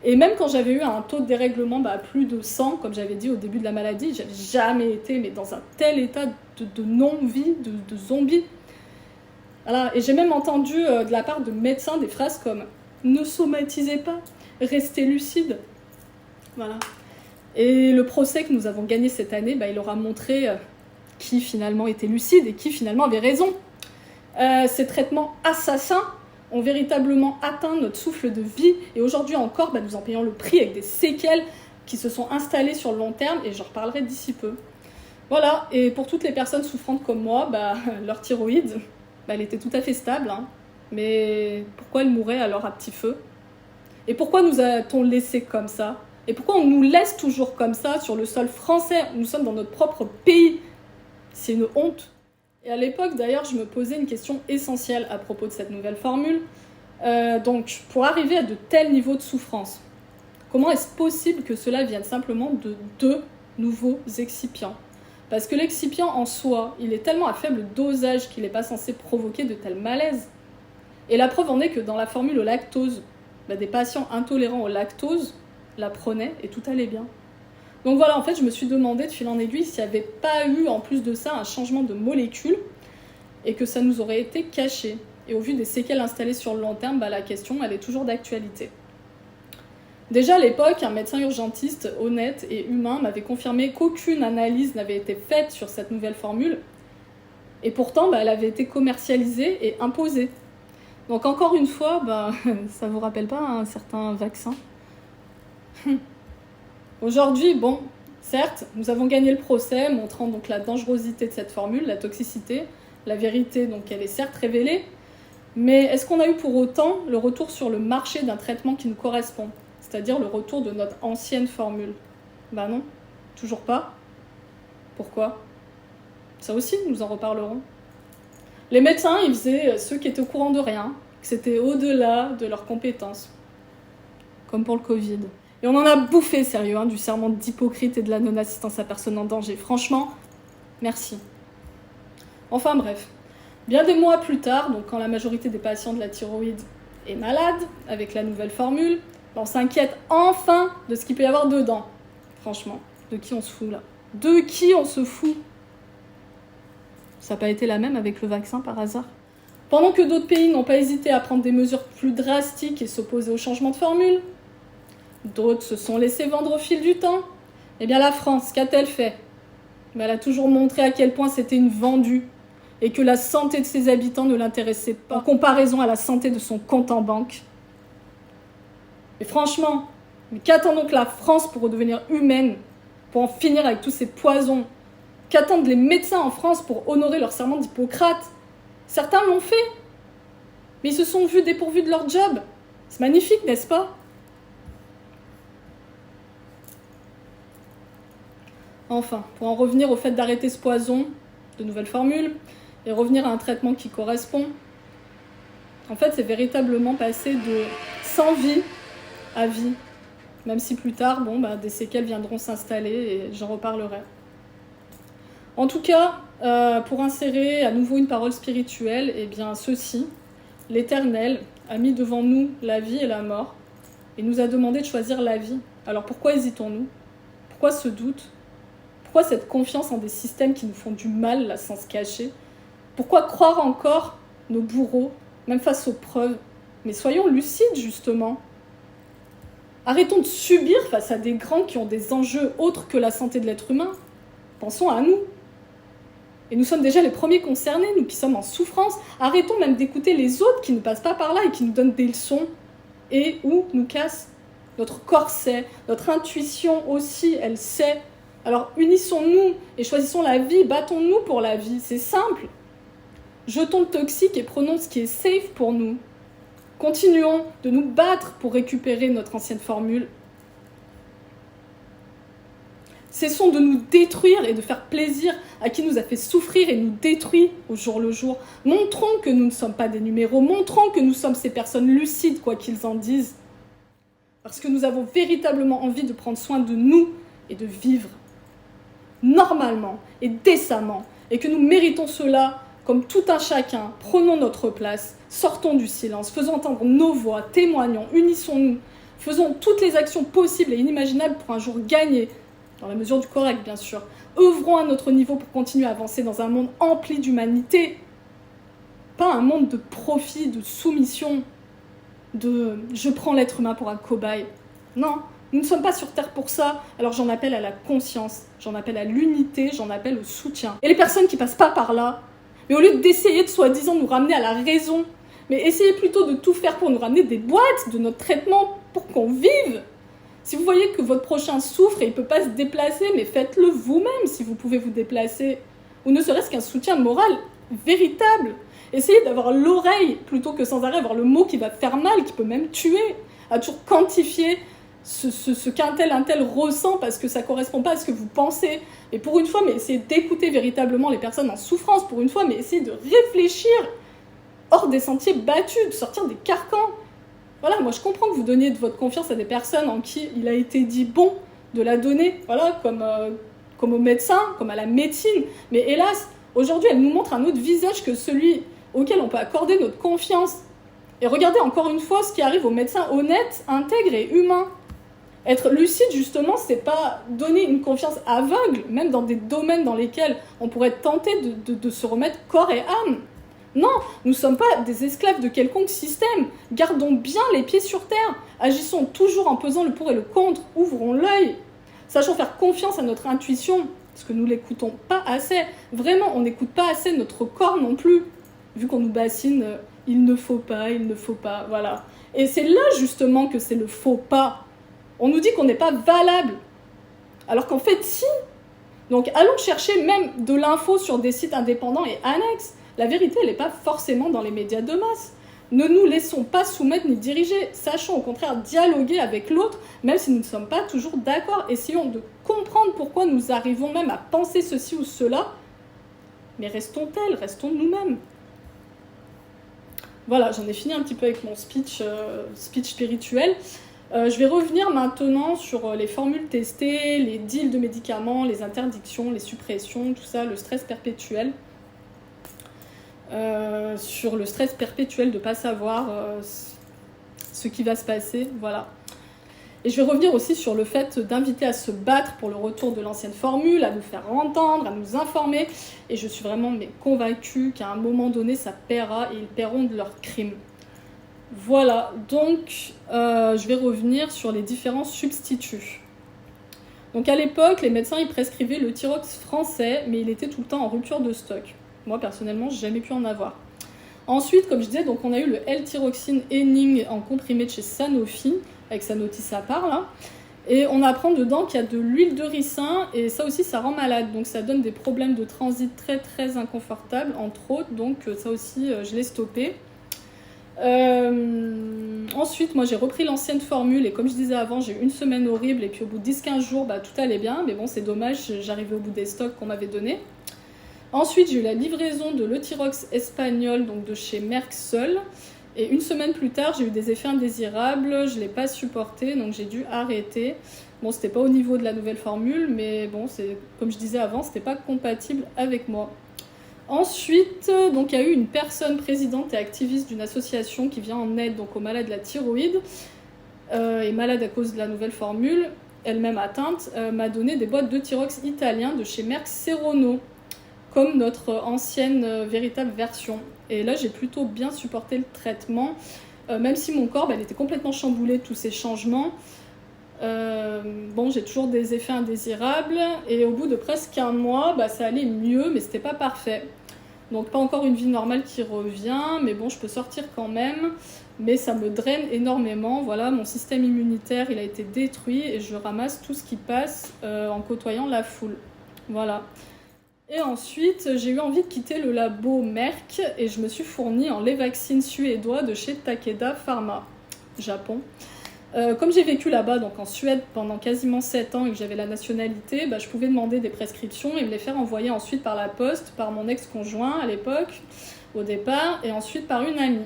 Et même quand j'avais eu un taux de dérèglement plus de 100, comme j'avais dit au début de la maladie, j'avais jamais été dans un tel état de non-vie, de zombie. Voilà. Et j'ai même entendu de la part de médecins des phrases comme « ne somatisez pas, restez lucide ». Voilà. Et le procès que nous avons gagné cette année, il aura montré qui finalement était lucide et qui finalement avait raison. Ces traitements assassins ont véritablement atteint notre souffle de vie et aujourd'hui encore, nous en payons le prix avec des séquelles qui se sont installées sur le long terme et j'en reparlerai d'ici peu. Voilà, et pour toutes les personnes souffrantes comme moi, leur thyroïde, elle était tout à fait stable, hein. Mais pourquoi elle mourait alors à petit feu? Et pourquoi nous a-t-on laissé comme ça? Et pourquoi on nous laisse toujours comme ça sur le sol français? Nous sommes dans notre propre pays. C'est une honte. Et à l'époque, d'ailleurs, je me posais une question essentielle à propos de cette nouvelle formule. Donc, pour arriver à de tels niveaux de souffrance, comment est-ce possible que cela vienne simplement de 2 nouveaux excipients? Parce que l'excipient en soi, il est tellement à faible dosage qu'il n'est pas censé provoquer de tels malaises. Et la preuve en est que dans la formule au lactose, des patients intolérants au lactose la prenaient et tout allait bien. Donc voilà, en fait, je me suis demandé de fil en aiguille s'il n'y avait pas eu, en plus de ça, un changement de molécule et que ça nous aurait été caché. Et au vu des séquelles installées sur le long terme, la question, elle est toujours d'actualité. Déjà à l'époque, un médecin urgentiste honnête et humain m'avait confirmé qu'aucune analyse n'avait été faite sur cette nouvelle formule. Et pourtant, elle avait été commercialisée et imposée. Donc encore une fois, ça vous rappelle pas un certain vaccin? Aujourd'hui, certes, nous avons gagné le procès, montrant donc la dangerosité de cette formule, la toxicité, la vérité, donc elle est certes révélée, mais est-ce qu'on a eu pour autant le retour sur le marché d'un traitement qui nous correspond, c'est-à-dire le retour de notre ancienne formule? Non, toujours pas. Pourquoi? Ça aussi, nous en reparlerons. Les médecins, ils faisaient ceux qui étaient au courant de rien, que c'était au-delà de leurs compétences, comme pour le Covid. Et on en a bouffé, sérieux, du serment d'Hippocrate et de la non-assistance à personne en danger. Franchement, merci. Enfin bref, bien des mois plus tard, donc quand la majorité des patients de la thyroïde est malade, avec la nouvelle formule, on s'inquiète enfin de ce qu'il peut y avoir dedans. Franchement, de qui on se fout là? De qui on se fout? Ça n'a pas été la même avec le vaccin par hasard? Pendant que d'autres pays n'ont pas hésité à prendre des mesures plus drastiques et s'opposer au changement de formule, d'autres se sont laissés vendre au fil du temps. Eh bien la France, qu'a-t-elle fait? Elle a toujours montré à quel point c'était une vendue et que la santé de ses habitants ne l'intéressait pas en comparaison à la santé de son compte en banque. Et franchement, qu'attend donc la France pour redevenir humaine, pour en finir avec tous ces poisons? Qu'attendent les médecins en France pour honorer leur serment d'Hippocrate? Certains l'ont fait, mais ils se sont vus dépourvus de leur job. C'est magnifique, n'est-ce pas? Enfin, pour en revenir au fait d'arrêter ce poison, de nouvelles formules, et revenir à un traitement qui correspond, en fait, c'est véritablement passer de sans vie à vie. Même si plus tard, des séquelles viendront s'installer et j'en reparlerai. En tout cas, pour insérer à nouveau une parole spirituelle, eh bien ceci, l'Éternel a mis devant nous la vie et la mort et nous a demandé de choisir la vie. Alors pourquoi hésitons-nous? Pourquoi ce doute? Pourquoi cette confiance en des systèmes qui nous font du mal là, sans se cacher? Pourquoi croire encore nos bourreaux, même face aux preuves? Mais soyons lucides justement. Arrêtons de subir face à des grands qui ont des enjeux autres que la santé de l'être humain. Pensons à nous. Et nous sommes déjà les premiers concernés, nous qui sommes en souffrance. Arrêtons même d'écouter les autres qui ne passent pas par là et qui nous donnent des leçons et ou nous cassent. Notre corps sait, notre intuition aussi, elle sait. Alors unissons-nous et choisissons la vie, battons-nous pour la vie, c'est simple. Jetons le toxique et prenons ce qui est safe pour nous. Continuons de nous battre pour récupérer notre ancienne formule. Cessons de nous détruire et de faire plaisir à qui nous a fait souffrir et nous détruit au jour le jour. Montrons que nous ne sommes pas des numéros, montrons que nous sommes ces personnes lucides, quoi qu'ils en disent. Parce que nous avons véritablement envie de prendre soin de nous et de vivre normalement et décemment. Et que nous méritons cela comme tout un chacun. Prenons notre place, sortons du silence, faisons entendre nos voix, témoignons, unissons-nous. Faisons toutes les actions possibles et inimaginables pour un jour gagner, dans la mesure du correct bien sûr. Œuvrons à notre niveau pour continuer à avancer dans un monde empli d'humanité. Pas un monde de profit, de soumission, de « je prends l'être humain pour un cobaye ». Non, nous ne sommes pas sur Terre pour ça, alors j'en appelle à la conscience, j'en appelle à l'unité, j'en appelle au soutien. Et les personnes qui passent pas par là, mais au lieu d'essayer de soi-disant nous ramener à la raison, mais essayez plutôt de tout faire pour nous ramener des boîtes de notre traitement pour qu'on vive. Si vous voyez que votre prochain souffre et il ne peut pas se déplacer, mais faites-le vous-même si vous pouvez vous déplacer. Ou ne serait-ce qu'un soutien moral véritable. Essayez d'avoir l'oreille plutôt que sans arrêt avoir le mot qui va faire mal, qui peut même tuer. À toujours quantifier ce qu'un tel ressent parce que ça ne correspond pas à ce que vous pensez. Et pour une fois, mais essayez d'écouter véritablement les personnes en souffrance. Pour une fois, mais essayez de réfléchir hors des sentiers battus, de sortir des carcans. Voilà, moi je comprends que vous donniez de votre confiance à des personnes en qui il a été dit bon de la donner, voilà, comme aux médecins, comme à la médecine. Mais hélas, aujourd'hui, elle nous montre un autre visage que celui auquel on peut accorder notre confiance. Et regardez encore une fois ce qui arrive aux médecins honnêtes, intègres et humains. Être lucide, justement, c'est pas donner une confiance aveugle, même dans des domaines dans lesquels on pourrait être tenté de se remettre corps et âme. Non, nous ne sommes pas des esclaves de quelconque système. Gardons bien les pieds sur terre. Agissons toujours en pesant le pour et le contre. Ouvrons l'œil. Sachons faire confiance à notre intuition, parce que nous ne l'écoutons pas assez. Vraiment, on n'écoute pas assez notre corps non plus. Vu qu'on nous bassine, il ne faut pas, voilà. Et c'est là justement que c'est le faux pas. On nous dit qu'on n'est pas valable. Alors qu'en fait, si. Donc allons chercher même de l'info sur des sites indépendants et annexes. La vérité, elle n'est pas forcément dans les médias de masse. Ne nous laissons pas soumettre ni diriger. Sachons au contraire dialoguer avec l'autre, même si nous ne sommes pas toujours d'accord. Essayons de comprendre pourquoi nous arrivons même à penser ceci ou cela. Mais restons tels, restons nous-mêmes. Voilà, j'en ai fini un petit peu avec mon speech spirituel. Je vais revenir maintenant sur les formules testées, les deals de médicaments, les interdictions, les suppressions, tout ça, le stress perpétuel. Sur le stress perpétuel de ne pas savoir ce qui va se passer, voilà. Et je vais revenir aussi sur le fait d'inviter à se battre pour le retour de l'ancienne formule, à nous faire entendre, à nous informer. Et je suis vraiment convaincue qu'à un moment donné, ça paiera et ils paieront de leurs crimes. Voilà, donc je vais revenir sur les différents substituts. Donc à l'époque, les médecins ils prescrivaient le Thyrox français, mais il était tout le temps en rupture de stock. Moi personnellement, j'ai jamais pu en avoir. Ensuite, comme je disais, donc on a eu le L-thyroxine Henning en comprimé de chez Sanofi, avec sa notice à part là. Et on apprend dedans qu'il y a de l'huile de ricin, et ça aussi ça rend malade. Donc ça donne des problèmes de transit très très inconfortables, entre autres. Donc ça aussi je l'ai stoppé. Ensuite, moi j'ai repris l'ancienne formule et comme je disais avant, j'ai eu une semaine horrible et puis au bout de 10-15 jours, tout allait bien. Mais bon, c'est dommage, j'arrivais au bout des stocks qu'on m'avait donnés. Ensuite, j'ai eu la livraison de l'Euthyrox espagnol, donc de chez Merck seul. Et une semaine plus tard, j'ai eu des effets indésirables, je ne l'ai pas supporté, donc j'ai dû arrêter. Bon, c'était pas au niveau de la nouvelle formule, mais bon, comme je disais avant, c'était pas compatible avec moi. Ensuite, donc, il y a eu une personne présidente et activiste d'une association qui vient en aide donc, aux malades de la thyroïde et malade à cause de la nouvelle formule, elle-même atteinte, m'a donné des boîtes de Thyrox italien de chez Merck Serono, comme notre ancienne véritable version. Et là, j'ai plutôt bien supporté le traitement, même si mon corps il était complètement chamboulé de tous ces changements. Bon, j'ai toujours des effets indésirables et au bout de presque un mois, ça allait mieux, mais c'était pas parfait. Donc pas encore une vie normale qui revient, mais bon, je peux sortir quand même, mais ça me draine énormément. Voilà, mon système immunitaire, il a été détruit et je ramasse tout ce qui passe en côtoyant la foule. Voilà. Et ensuite, j'ai eu envie de quitter le labo Merck et je me suis fournie en lait vaccine suédois de chez Takeda Pharma, Japon. Comme j'ai vécu là-bas, donc en Suède, pendant quasiment 7 ans et que j'avais la nationalité, je pouvais demander des prescriptions et me les faire envoyer ensuite par la poste, par mon ex-conjoint à l'époque, au départ, et ensuite par une amie.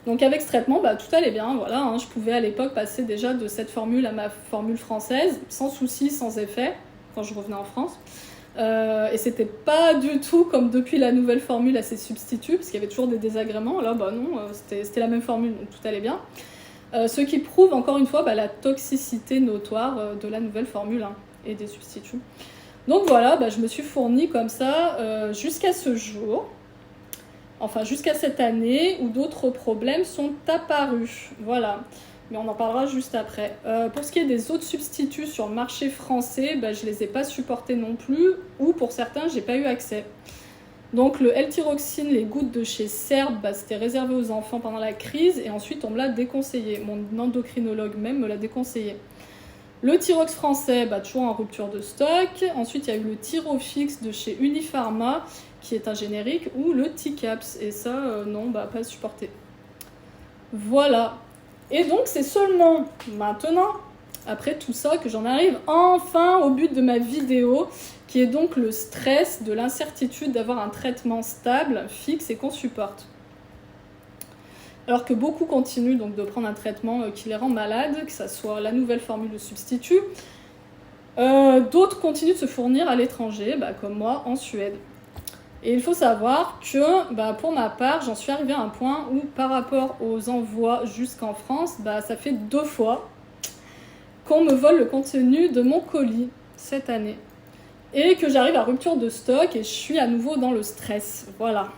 Donc avec ce traitement, tout allait bien, voilà, hein, je pouvais à l'époque passer déjà de cette formule à ma formule française, sans souci, sans effet, quand je revenais en France. Et c'était pas du tout comme depuis la nouvelle formule à ses substituts, parce qu'il y avait toujours des désagréments. Là, non, c'était la même formule, donc tout allait bien. Ce qui prouve encore une fois la toxicité notoire de la nouvelle formule et des substituts. Donc voilà, je me suis fournie comme ça jusqu'à ce jour, enfin jusqu'à cette année où d'autres problèmes sont apparus. Voilà, mais on en parlera juste après. Pour ce qui est des autres substituts sur le marché français, je les ai pas supportés non plus, ou pour certains, j'ai pas eu accès. Donc le L-thyroxine, les gouttes de chez Serbe, c'était réservé aux enfants pendant la crise et ensuite on me l'a déconseillé. Mon endocrinologue même me l'a déconseillé. Le Thyrox français, toujours en rupture de stock. Ensuite il y a eu le Thyrofix de chez Unipharma qui est un générique ou le T-Caps et ça non, pas supporté. Voilà. Et donc c'est seulement maintenant, après tout ça, que j'en arrive enfin au but de ma vidéo, qui est donc le stress de l'incertitude d'avoir un traitement stable, fixe et qu'on supporte. Alors que beaucoup continuent donc de prendre un traitement qui les rend malades, que ce soit la nouvelle formule de substitut, d'autres continuent de se fournir à l'étranger, comme moi en Suède. Et il faut savoir que pour ma part, j'en suis arrivée à un point où par rapport aux envois jusqu'en France, ça fait 2 fois qu'on me vole le contenu de mon colis cette année. Et que j'arrive à rupture de stock et je suis à nouveau dans le stress. Voilà.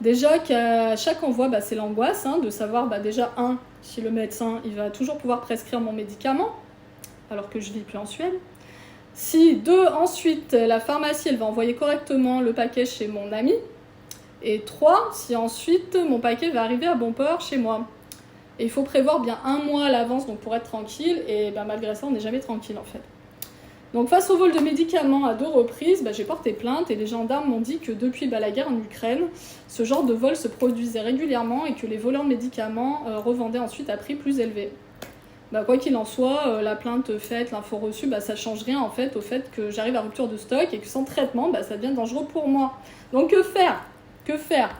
Déjà qu'à chaque envoi, c'est l'angoisse de savoir déjà, si le médecin il va toujours pouvoir prescrire mon médicament, alors que je ne vis plus en Suède. Si, 2, ensuite, la pharmacie elle va envoyer correctement le paquet chez mon ami. Et 3, si ensuite mon paquet va arriver à bon port chez moi. Et il faut prévoir bien 1 mois à l'avance donc pour être tranquille. Et malgré ça, on n'est jamais tranquille en fait. Donc face au vol de médicaments à 2 reprises, j'ai porté plainte et les gendarmes m'ont dit que depuis la guerre en Ukraine, ce genre de vol se produisait régulièrement et que les voleurs de médicaments revendaient ensuite à prix plus élevé. Quoi qu'il en soit, la plainte faite, l'info reçue, ça change rien en fait au fait que j'arrive à rupture de stock et que sans traitement, ça devient dangereux pour moi. Donc que faire ? Que faire ?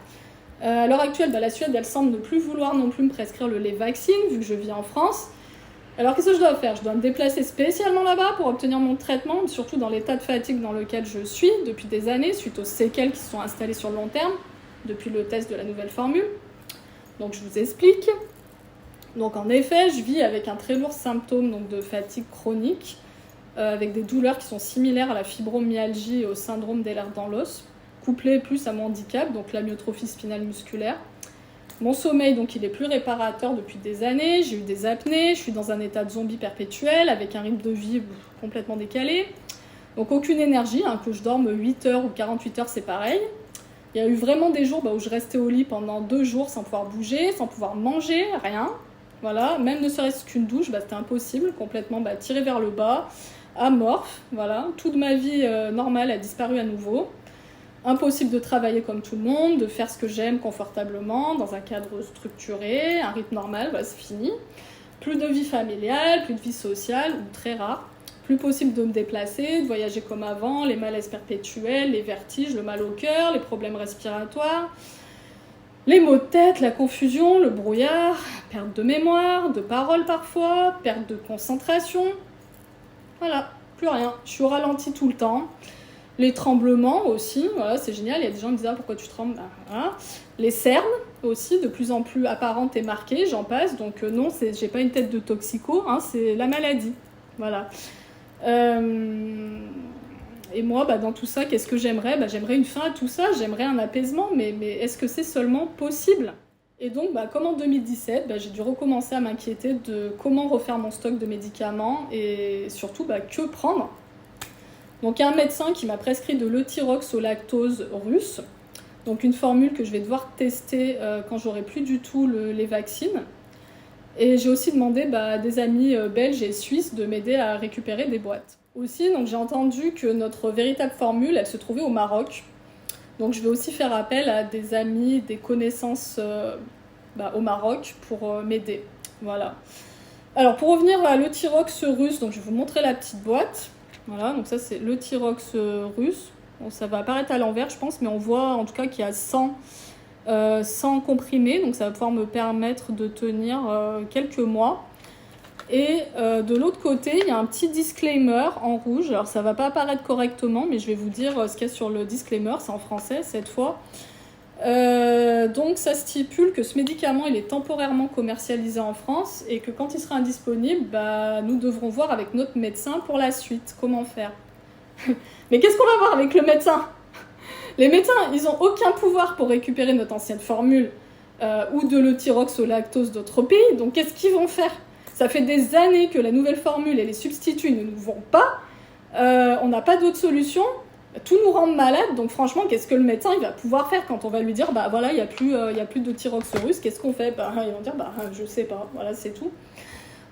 À l'heure actuelle, la Suède, elle semble ne plus vouloir non plus me prescrire le lait vaccine, vu que je vis en France. Alors qu'est-ce que je dois faire ? Je dois me déplacer spécialement là-bas pour obtenir mon traitement, surtout dans l'état de fatigue dans lequel je suis depuis des années, suite aux séquelles qui se sont installées sur le long terme, depuis le test de la nouvelle formule. Donc je vous explique. Donc en effet, je vis avec un très lourd symptôme donc, de fatigue chronique, avec des douleurs qui sont similaires à la fibromyalgie et au syndrome d'Ehlers dans l'os, couplé plus à mon handicap, donc l'amyotrophie spinale musculaire. Mon sommeil, donc, il est plus réparateur depuis des années, j'ai eu des apnées, je suis dans un état de zombie perpétuel, avec un rythme de vie complètement décalé. Donc aucune énergie, hein, que je dorme 8 heures ou 48 heures, c'est pareil. Il y a eu vraiment des jours où je restais au lit pendant 2 jours sans pouvoir bouger, sans pouvoir manger, rien. Voilà, même ne serait-ce qu'une douche, c'était impossible, complètement tiré vers le bas, amorphe, voilà. Toute ma vie normale a disparu à nouveau. Impossible de travailler comme tout le monde, de faire ce que j'aime confortablement, dans un cadre structuré, un rythme normal, c'est fini. Plus de vie familiale, plus de vie sociale, ou très rare. Plus possible de me déplacer, de voyager comme avant, les malaises perpétuels, les vertiges, le mal au cœur, les problèmes respiratoires, les maux de tête, la confusion, le brouillard, perte de mémoire, de parole parfois, perte de concentration. Voilà, plus rien. Je suis au ralenti tout le temps. Les tremblements aussi, voilà, c'est génial. Il y a des gens qui me disent pourquoi tu trembles, voilà. Les cernes aussi, de plus en plus apparentes et marquées, j'en passe. Donc non, j'ai pas une tête de toxico, hein, c'est la maladie. Voilà. Et moi, dans tout ça, qu'est-ce que j'aimerais ? J'aimerais une fin à tout ça, j'aimerais un apaisement, mais est-ce que c'est seulement possible ? Et donc, comme en 2017, j'ai dû recommencer à m'inquiéter de comment refaire mon stock de médicaments et surtout, que prendre ? Donc, il y a un médecin qui m'a prescrit de l'Euthyrox au lactose russe, donc une formule que je vais devoir tester quand j'aurai plus du tout les vaccins. Et j'ai aussi demandé à des amis belges et suisses de m'aider à récupérer des boîtes. Aussi, donc, j'ai entendu que notre véritable formule, elle se trouvait au Maroc. Donc je vais aussi faire appel à des amis, des connaissances au Maroc pour m'aider. Voilà. Alors pour revenir à l'Euthyrox russe, donc je vais vous montrer la petite boîte. Voilà, donc ça c'est l'Euthyrox russe. Bon, ça va apparaître à l'envers je pense, mais on voit en tout cas qu'il y a 100 comprimés, donc ça va pouvoir me permettre de tenir quelques mois. Et de l'autre côté, il y a un petit disclaimer en rouge. Alors ça ne va pas apparaître correctement, mais je vais vous dire ce qu'il y a sur le disclaimer, c'est en français cette fois. Donc ça stipule que ce médicament il est temporairement commercialisé en France et que quand il sera indisponible, nous devrons voir avec notre médecin pour la suite comment faire. Mais qu'est-ce qu'on va voir avec le médecin ? Les médecins, ils n'ont aucun pouvoir pour récupérer notre ancienne formule ou de l'Euthyrox au lactose d'autres pays, donc qu'est-ce qu'ils vont faire ? Ça fait des années que la nouvelle formule et les substituts ne nous vont pas. On n'a pas d'autre solution. Tout nous rend malades. Donc franchement, qu'est-ce que le médecin il va pouvoir faire quand on va lui dire voilà, il n'y a plus de Thyrox russe, qu'est-ce qu'on fait ? Ils vont dire je sais pas. Voilà, c'est tout.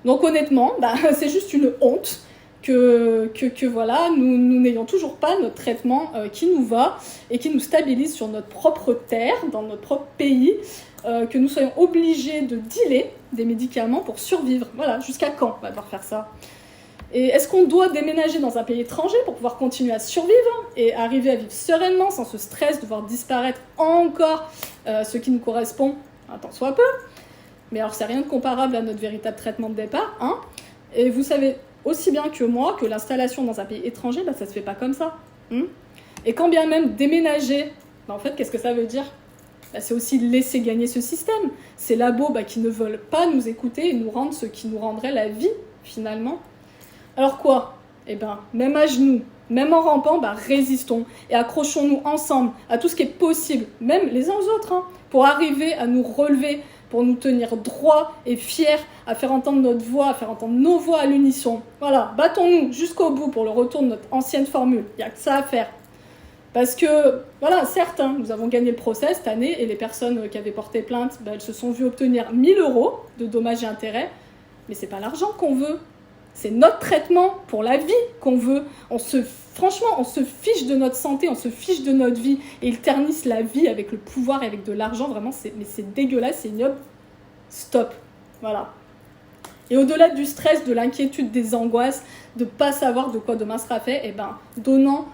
Donc honnêtement, c'est juste une honte que voilà, nous n'ayons toujours pas notre traitement qui nous va et qui nous stabilise sur notre propre terre, dans notre propre pays. Que nous soyons obligés de dealer des médicaments pour survivre. Voilà, jusqu'à quand on va devoir faire ça ? Et est-ce qu'on doit déménager dans un pays étranger pour pouvoir continuer à survivre et arriver à vivre sereinement sans ce stress de voir disparaître encore ce qui nous correspond, tant soit peu ? Mais alors c'est rien de comparable à notre véritable traitement de départ, hein ? Et vous savez aussi bien que moi que l'installation dans un pays étranger, ça se fait pas comme ça. Et quand bien même déménager, en fait, qu'est-ce que ça veut dire ? C'est aussi laisser gagner ce système. Ces labos qui ne veulent pas nous écouter et nous rendre ce qui nous rendrait la vie, finalement. Alors quoi ? Même à genoux, même en rampant, résistons et accrochons-nous ensemble à tout ce qui est possible, même les uns aux autres, pour arriver à nous relever, pour nous tenir droits et fiers, à faire entendre notre voix, à faire entendre nos voix à l'unisson. Voilà, battons-nous jusqu'au bout pour le retour de notre ancienne formule. Il n'y a que ça à faire. Parce que, voilà, certes, nous avons gagné le procès cette année et les personnes qui avaient porté plainte, elles se sont vues obtenir 1 000 € de dommages et intérêts. Mais c'est pas l'argent qu'on veut. C'est notre traitement pour la vie qu'on veut. Franchement, on se fiche de notre santé, on se fiche de notre vie. Et ils ternissent la vie avec le pouvoir et avec de l'argent. Vraiment, c'est dégueulasse, c'est ignoble. Stop. Voilà. Et au-delà du stress, de l'inquiétude, des angoisses, de ne pas savoir de quoi demain sera fait, donnons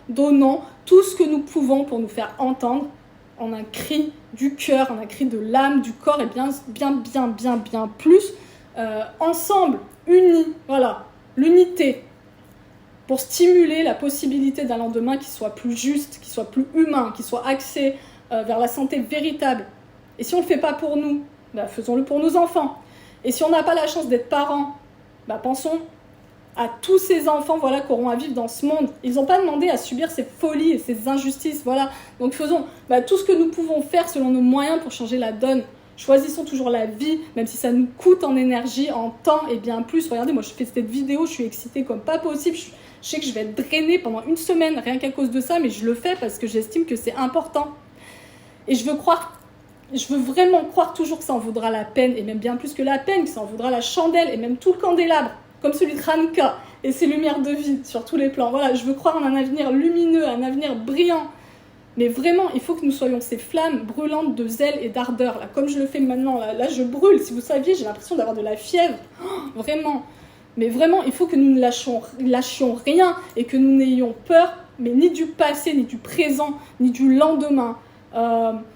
tout ce que nous pouvons pour nous faire entendre en un cri du cœur, en un cri de l'âme, du corps, et bien plus, ensemble, unis, voilà, l'unité, pour stimuler la possibilité d'un lendemain qui soit plus juste, qui soit plus humain, qui soit axé vers la santé véritable. Et si on ne le fait pas pour nous, faisons-le pour nos enfants. Et si on n'a pas la chance d'être parents, bah pensons à tous ces enfants voilà, qui auront à vivre dans ce monde. Ils n'ont pas demandé à subir ces folies et ces injustices. Voilà. Donc faisons tout ce que nous pouvons faire selon nos moyens pour changer la donne. Choisissons toujours la vie, même si ça nous coûte en énergie, en temps et bien plus. Regardez, moi je fais cette vidéo, je suis excitée comme pas possible. Je sais que je vais être drainée pendant une semaine, rien qu'à cause de ça, mais je le fais parce que j'estime que c'est important. Et je veux vraiment croire toujours que ça en vaudra la peine, et même bien plus que la peine, que ça en vaudra la chandelle, et même tout le candélabre, comme celui de Hanouka, et ses lumières de vie sur tous les plans. Voilà, je veux croire en un avenir lumineux, un avenir brillant. Mais vraiment, il faut que nous soyons ces flammes brûlantes de zèle et d'ardeur, là, comme je le fais maintenant. Là, je brûle. Si vous saviez, j'ai l'impression d'avoir de la fièvre. Oh, vraiment. Mais vraiment, il faut que nous ne lâchions rien et que nous n'ayons peur, mais ni du passé, ni du présent, ni du lendemain.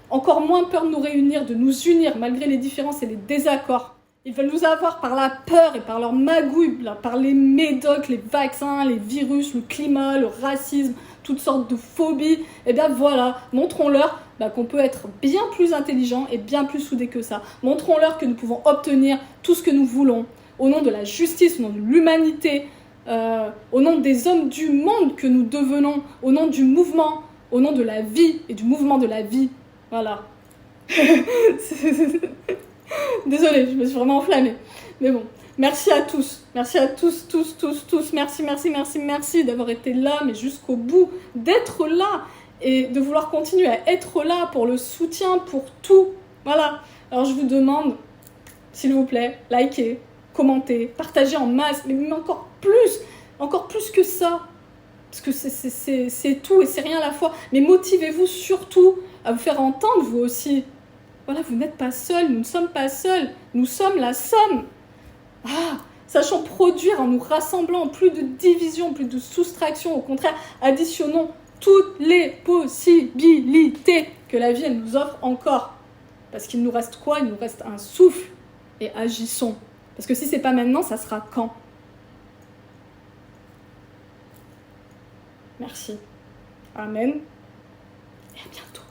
Encore moins peur de nous réunir, de nous unir malgré les différences et les désaccords. Ils veulent nous avoir par la peur et par leur magouille, là, par les médocs, les vaccins, les virus, le climat, le racisme, toutes sortes de phobies. Et bien voilà, montrons-leur qu'on peut être bien plus intelligent et bien plus soudé que ça. Montrons-leur que nous pouvons obtenir tout ce que nous voulons, au nom de la justice, au nom de l'humanité, au nom des hommes du monde que nous devenons, au nom du mouvement, au nom de la vie et du mouvement de la vie. Voilà. Désolée, je me suis vraiment enflammée. Mais bon, merci à tous. Merci à tous. Merci d'avoir été là, mais jusqu'au bout, d'être là et de vouloir continuer à être là pour le soutien, pour tout. Voilà. Alors je vous demande, s'il vous plaît, likez, commentez, partagez en masse, mais même encore plus que ça. Parce que c'est tout et c'est rien à la fois. Mais motivez-vous surtout à vous faire entendre, vous aussi. Voilà, vous n'êtes pas seuls, nous ne sommes pas seuls, nous sommes la somme. Sachons produire en nous rassemblant, plus de division, plus de soustraction, au contraire, additionnons toutes les possibilités que la vie elle nous offre encore. Parce qu'il nous reste quoi? Il nous reste un souffle. Et agissons. Parce que si c'est pas maintenant, ça sera quand? Merci. Amen. Et à bientôt.